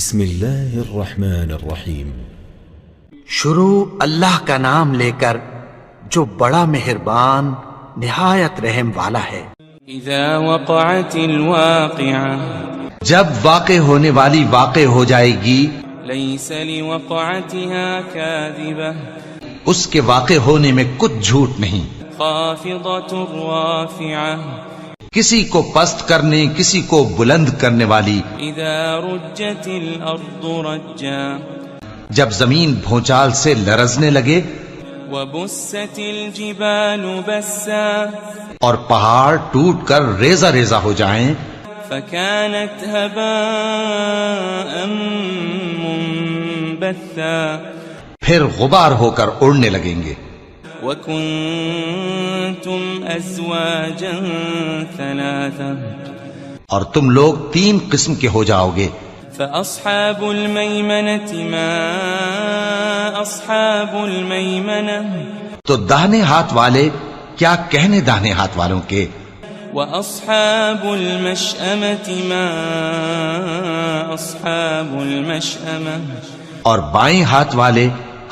بسم اللہ الرحمن الرحیم۔ شروع اللہ کا نام لے کر جو بڑا مہربان نہایت رحم والا ہے۔ اذا وقعت الواقعہ، جب واقع ہونے والی واقع ہو جائے گی، لیس لوقعتها کاذبہ، اس کے واقع ہونے میں کچھ جھوٹ نہیں۔ خافضۃ رافعہ، کسی کو پست کرنے کسی کو بلند کرنے والی۔ اذا رجت الارض رجا، جب زمین بھونچال سے لرزنے لگے، وبست الجبال بسا، اور پہاڑ ٹوٹ کر ریزہ ریزہ ہو جائیں، فكانت هباء منبثا، پھر غبار ہو کر اڑنے لگیں گے۔ وكنتم ازواجا ثلاثا، اور تم لوگ 3 قسم کے ہو جاؤ گے۔ فاصحاب المیمنة ما اصحاب المیمنة، تو داہنے ہاتھ والے کیا کہنے داہنے ہاتھ والوں کے، واصحاب المشأمة ما اصحاب المشأمة، اور بائیں ہاتھ والے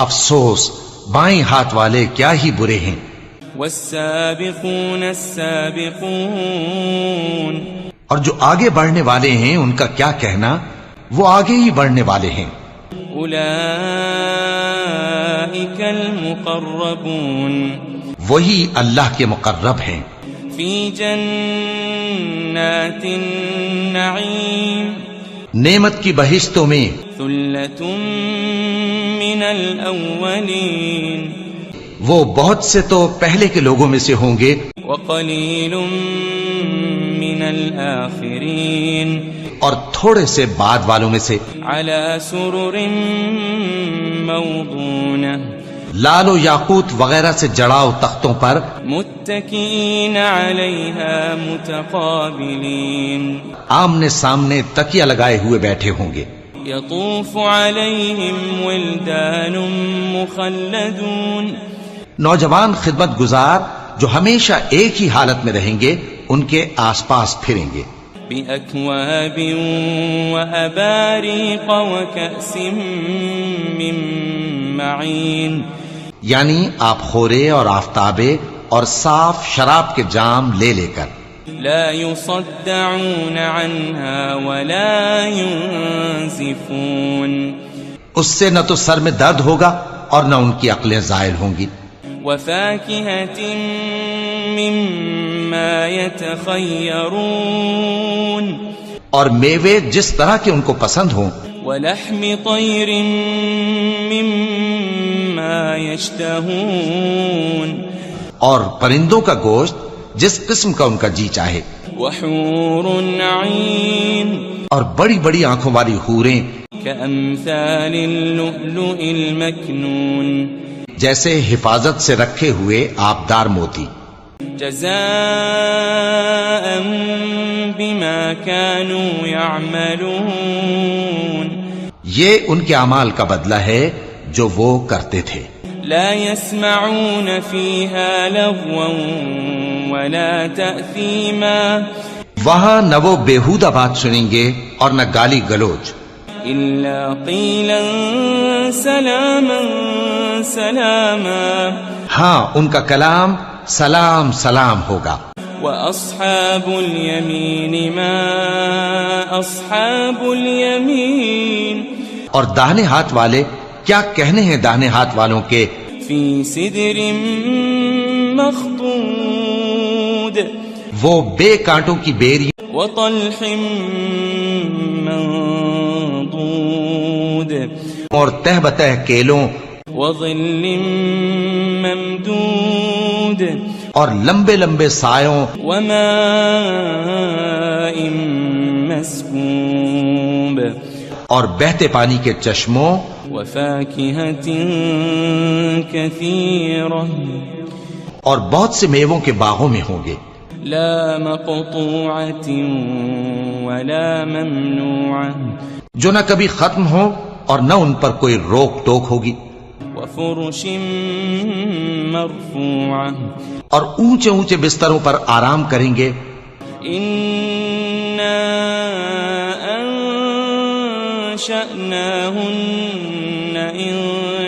افسوس بائیں ہاتھ والے کیا ہی برے ہیں۔ والسابقون السابقون، اور جو آگے بڑھنے والے ہیں ان کا کیا کہنا، وہ آگے ہی بڑھنے والے ہیں۔ اولئک المقربون، وہی اللہ کے مقرب ہیں۔ فی جنات النعیم، نعمت کی بہشتوں میں۔ ثلۃ من الاولین، وہ بہت سے تو پہلے کے لوگوں میں سے ہوں گے، وقلیل من الآخرین، اور تھوڑے سے بعد والوں میں سے۔ علی سرر موضونہ، لال و یاقوت وغیرہ سے جڑاؤ تختوں پر، متکئین علیہا متقابلین، آمنے سامنے تکیہ لگائے ہوئے بیٹھے ہوں گے۔ یطوف علیہم ولدان مخلدون، نوجوان خدمت گزار جو ہمیشہ ایک ہی حالت میں رہیں گے ان کے آس پاس پھریں گے۔ بأکواب وأباریق وکأس من معین، یعنی آپ خورے اور آفتابے اور صاف شراب کے جام لے لے کر۔ لا يصدعون عنها ولا ينزفون، اس سے نہ تو سر میں درد ہوگا اور نہ ان کی عقلیں زائل ہوں گی۔ وفاكهة مما يتخيرون، اور میوے جس طرح کے ان کو پسند ہوں۔ ولحم طير مما يشتهون، اور پرندوں کا گوشت جس قسم کا ان کا جی چاہے۔ وحور عين، اور بڑی بڑی آنکھوں والی حوریں كأمثال اللؤلؤ المكنون، جیسے حفاظت سے رکھے ہوئے آبدار موتی۔ جزاء بما كانوا يعملون، یہ ان کے اعمال کا بدلہ ہے جو وہ کرتے تھے۔ لا يسمعون فيها لغوا ولا تأثيما، وہاں نہ وہ بیہودہ بات سنیں گے اور نہ گالی گلوچ، إلا قيلا سلاما سلاما، ہاں ان کا کلام سلام سلام ہوگا۔ وأصحاب اليمين ما أصحاب اليمين، اور داہنے ہاتھ والے کیا کہنے ہیں داہنے ہاتھ والوں کے، في سدر مخضود، وہ بے کانٹوں کی بیری وطلح منضود، اور تہ بتہ کیلوں وظل ممدود، اور لمبے لمبے سایوں، وماء مسكوب، اور بہتے پانی کے چشموں، وفاكهة كثيرة، اور بہت سے میووں کے باغوں میں ہوں گے۔ لا مقطوعة ولا ممنوعة، جو نہ کبھی ختم ہو اور نہ ان پر کوئی روک ٹوک ہوگی۔ وفرش مرفوعة، اور اونچے اونچے بستروں پر آرام کریں گے۔ إنا وأنشأناهن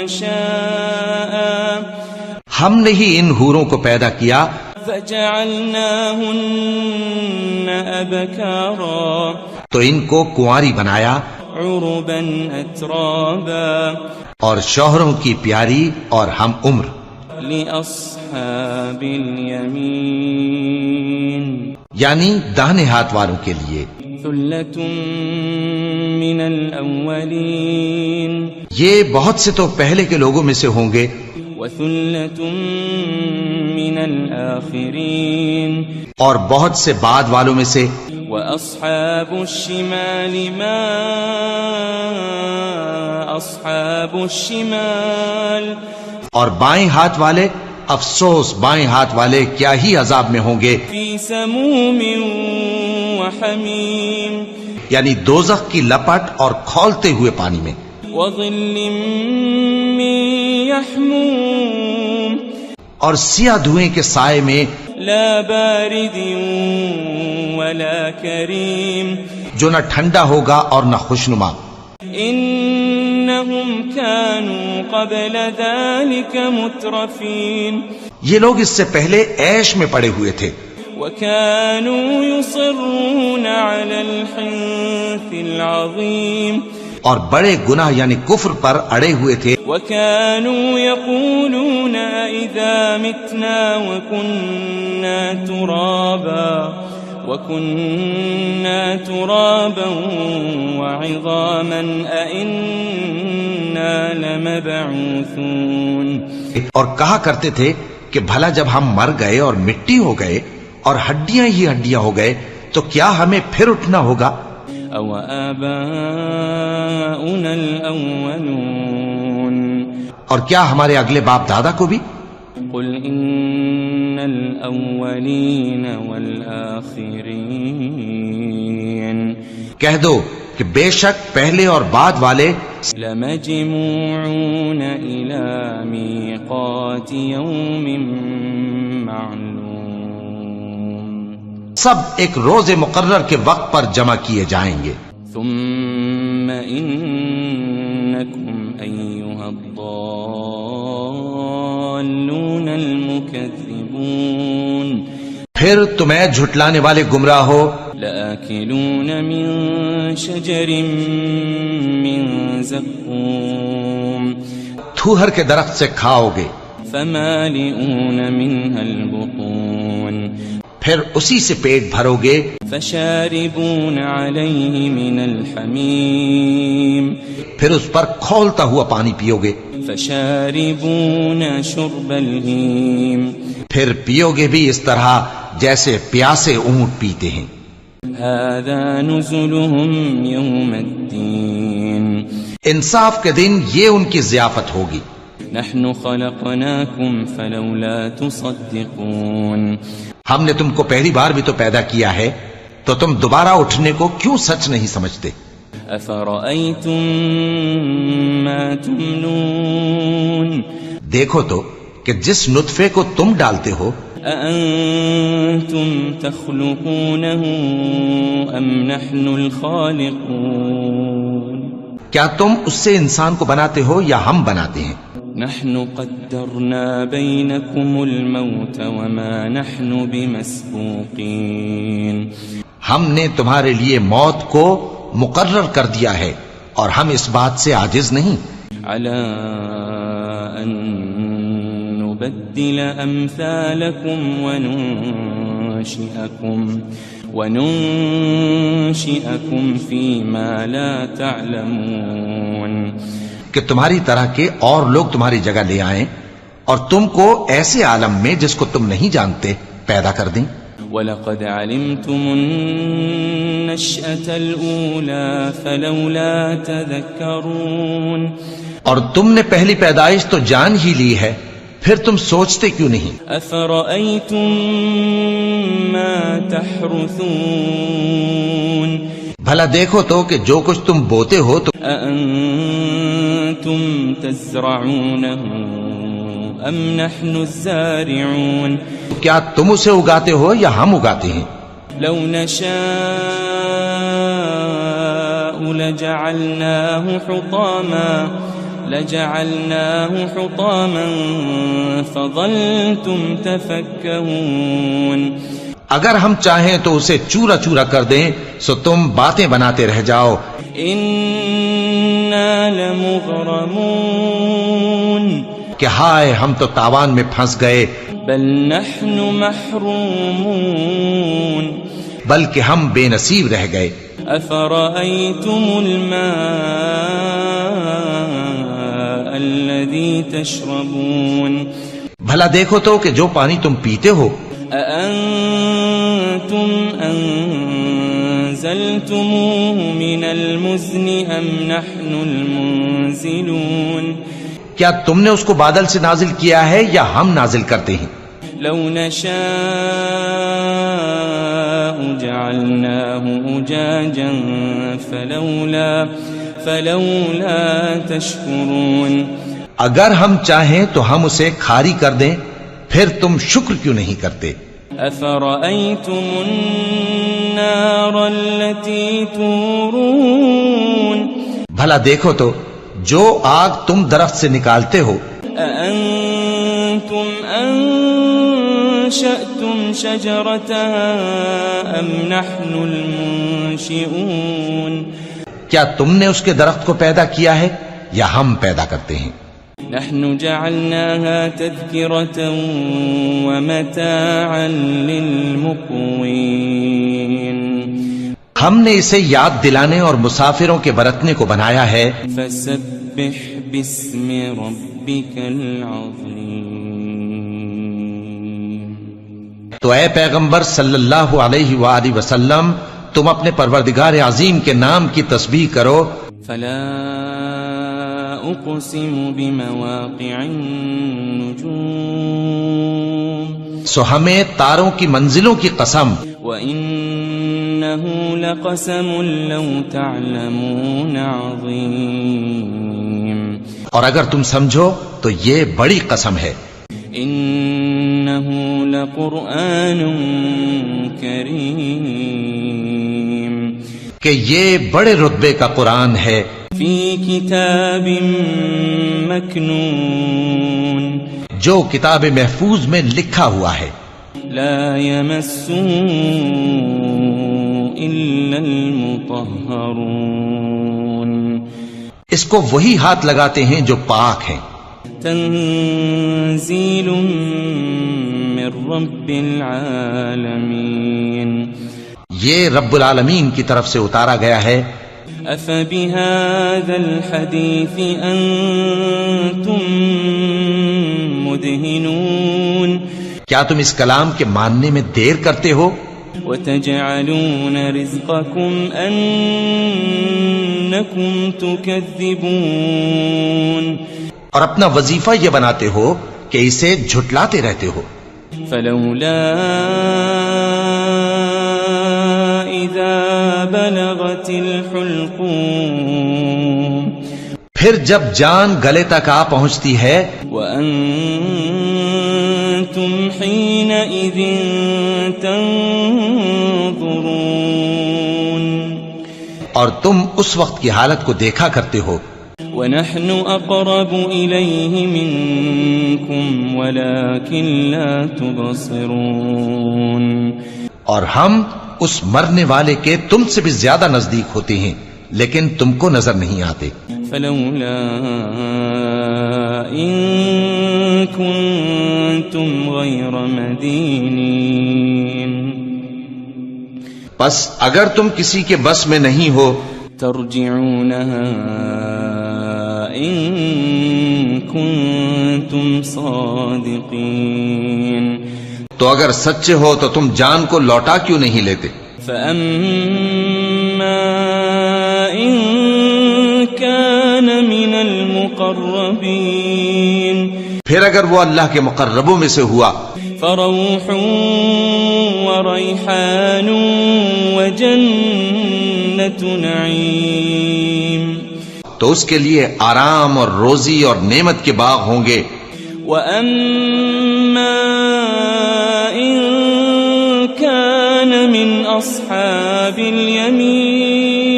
إنشاء ہم نے ہی ان حوروں کو پیدا کیا فجعلناهن أبكارا تو ان کو کنواری بنایا عربا أترابا اور شوہروں کی پیاری اور ہم عمر لأصحاب اليمين یعنی داہنے ہاتھ والوں کے لیے ثلة من الأولين یہ بہت سے تو پہلے کے لوگوں میں سے ہوں گے وثلة من الآخرين اور بہت سے بعد والوں میں سے وأصحاب الشمال ما أصحاب الشمال اور بائیں ہاتھ والے افسوس بائیں ہاتھ والے کیا ہی عذاب میں ہوں گے في سموم وحميم یعنی دوزخ کی لپٹ اور کھولتے ہوئے پانی میں وظل من يحموم اور سیاہ دھوئیں کے سائے میں لا بارد ولا كريم جو نہ ٹھنڈا ہوگا اور نہ خوشنما إنهم كانوا قبل ذلك مترفين یہ لوگ اس سے پہلے عیش میں پڑے ہوئے تھے وكانوا يصرون على الحنث العظيم اور بڑے گناہ یعنی کفر پر اڑے ہوئے تھے وكانوا يقولون إذا متنا وكنا ترابا وعظاما أئنا لمبعوثون اور کہا کرتے تھے کہ بھلا جب ہم مر گئے اور مٹی ہو گئے اور ہڈیاں ہی ہڈیاں ہو گئے تو کیا ہمیں پھر اٹھنا ہوگا أو آباؤنا الأولون اور کیا ہمارے اگلے باپ دادا کو بھی قل إن الأولين والآخرين کہہ دو کہ بے شک پہلے اور بعد والے لمجموعون إلى ميقات يوم معلوم سب ایک روز مقرر کے وقت پر جمع کیے جائیں گے ثم إنكم أيها الضالون المكذبون پھر تمہیں جھٹلانے والے گمراہ ہو لآكلون من شجر من زقوم تھوہر کے درخت سے کھاؤ گے فمالئون منها البطون پھر اسی سے پیٹ بھرو گے فشاربون عليه من الحميم پھر اس پر کھولتا ہوا پانی پیو گے فشاربون شرب الهيم پھر پیو گے بھی اس طرح جیسے پیاسے اونٹ پیتے ہیں هذا نزلهم يوم الدين انصاف کے دن یہ ان کی ضیافت ہوگی نحن خلقناكم فلولا تصدقون ہم نے تم کو پہلی بار بھی تو پیدا کیا ہے تو تم دوبارہ اٹھنے کو کیوں سچ نہیں سمجھتے أفرأيتم ما تمنون دیکھو تو کہ جس نطفے کو تم ڈالتے ہو أأنتم تخلقونه أم نحن الخالقون کیا تم اس سے انسان کو بناتے ہو یا ہم بناتے ہیں نحن قدرنا بينكم الموت وما نحن بمسبوقين ہم نے تمہارے لیے موت کو مقرر کر دیا ہے اور ہم اس بات سے عاجز نہیں على أن نبدل أمثالكم وننشئكم فيما لا تعلمون کہ تمہاری طرح کے اور لوگ تمہاری جگہ لے آئیں اور تم کو ایسے عالم میں جس کو تم نہیں جانتے پیدا کر دیں وَلَقَدْ عَلِمْتُمُ النَّشْأَةَ الْأُولَى فَلَوْلَا تَذَكَّرُونَ اور تم نے پہلی پیدائش تو جان ہی لی ہے پھر تم سوچتے کیوں نہیں أَفَرَأَيْتُم مَّا تَحْرُثُونَ بھلا دیکھو تو کہ جو کچھ تم بوتے ہو تو أَأَنتُمْ تَزْرَعُونَهُ أَمْ نَحْنُ الزَّارِعُونَ کیا تم اسے اگاتے ہو یا ہم اگاتے ہیں لو نشاء لجعلناه حطاما فظلتم تفكهون. اگر ہم چاہیں تو اسے چورا چورا کر دیں سو تم باتیں بناتے رہ جاؤ. انا لمغرمون. کہ ہائے ہم تو تاوان میں پھنس گئے. بل نحن محرومون. بلکہ ہم بے نصیب رہ گئے. افرأيتم الماء الذي تشربون. بھلا دیکھو تو کہ جو پانی تم پیتے ہو. أأنتم أنزلتموه من المزن أم نحن المنزلون. کیا تم نے اس کو بادل سے نازل کیا ہے یا ہم نازل کرتے ہیں؟ لو نشاء جعلناه أجاجا فلولا تشكرون. اگر ہم چاہیں تو ہم اسے کھاری کر دیں پھر تم شکر کیوں نہیں کرتے؟ أفرأيتم النار التي تورون. بھلا دیکھو تو جو آگ تم درخت سے نکالتے ہو. أأنتم أنشأتم شجرتها أم نحن المنشئون. کیا تم نے اس کے درخت کو پیدا کیا ہے یا ہم پیدا کرتے ہیں؟ نحن جعلناها تذكرة ومتاعا للمقوين. ہم نے اسے یاد دلانے اور مسافروں کے برتنے کو بنایا ہے. فسبح باسم ربك العظيم. تو اے پیغمبر صلی اللہ علیہ وآلہ وسلم تم اپنے پروردگار عظیم کے نام کی تسبیح کرو. فلا اقسم بمواقع النجوم. سو ہمیں تاروں کی منزلوں کی قسم. وَإِنَّهُ لَقَسَمٌ لَوْ تَعْلَمُونَ عَظِيمٌ. اور اگر تم سمجھو تو یہ بڑی قسم ہے. إِنَّهُ لَقُرْآنٌ كَرِيمٌ. کہ یہ بڑے رتبے کا قرآن ہے. فِي كِتَابٍ مَكْنُونٍ. جو کتاب محفوظ میں لکھا ہوا ہے. لا يمسه إلا المطهرون. اس کو وہی ہاتھ لگاتے ہیں جو پاک ہیں. تنزيل من رب العالمين. یہ رب العالمین کی طرف سے اتارا گیا ہے. أفبهذا الحديث أنتم مدهنون. کیا تم اس کلام کے ماننے میں دیر کرتے ہو؟ وتجعلون رزقكم أنكم تكذبون. اور اپنا وظیفہ یہ بناتے ہو کہ اسے جھٹلاتے رہتے ہو. فلولا إذا بلغت الحلقوم. پھر جب جان گلے تک آ پہنچتی ہے. وأنتم حينئذ تنظرون. اور تم اس وقت کی حالت کو دیکھا کرتے ہو. ونحن أقرب إليه منكم ولكن لا تبصرون. اور ہم اس مرنے والے کے تم سے بھی زیادہ نزدیک ہوتے ہیں لیکن تم کو نظر نہیں آتے. فلولا إن كنتم غير مدينين. پس اگر تم کسی کے بس میں نہیں ہو ترجعونها إن كنتم صادقين. تو اگر سچے ہو تو تم جان کو لوٹا کیوں نہیں لیتے؟ فأما إن كان من المقربين. پھر اگر وہ اللہ کے مقربوں میں سے ہوا فروح وريحان وجنة نعيم. تو اس کے لیے آرام اور روزی اور نعمت کے باغ ہوں گے. وأما إن كان من أصحاب اليمين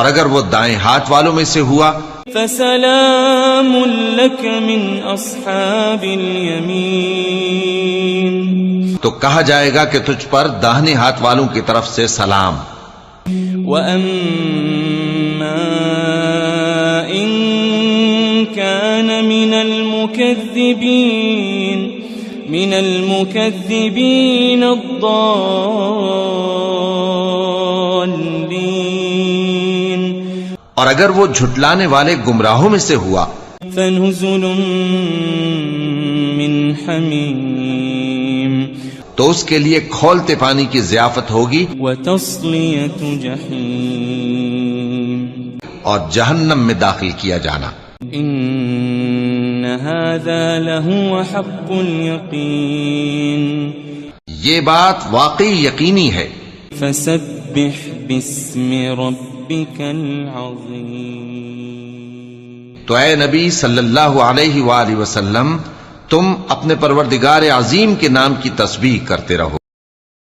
اور اگر وہ دائیں ہاتھ والوں میں سے ہوا فسلام لك من اصحاب اليمين تو کہا جائے گا کہ تجھ پر داہنے ہاتھ والوں کی طرف سے سلام. وَأَمَّا إِن كَانَ مِنَ الْمُكَذِّبِينَ الضَّالِّينَ اور اگر وہ جھٹلانے والے گمراہوں میں سے ہوا فَنُزُلٌ مِّنْ حَمِيمٍ تو اس کے لیے کھولتے پانی کی ضیافت ہوگی وَتَصْلِيَةُ جَحِيمٍ اور جہنم میں داخل کیا جانا. إِنَّ هَذَا لَهُوَ حَقُّ الْيَقِينِ یہ بات واقعی یقینی ہے. فَسَبِّحْ بِاسْمِ رَبِّكَ الْعَظِيمِ تو اے نبی صلی اللہ علیہ وآلہ وسلم تم اپنے پروردگار عظیم کے نام کی تسبیح کرتے رہو.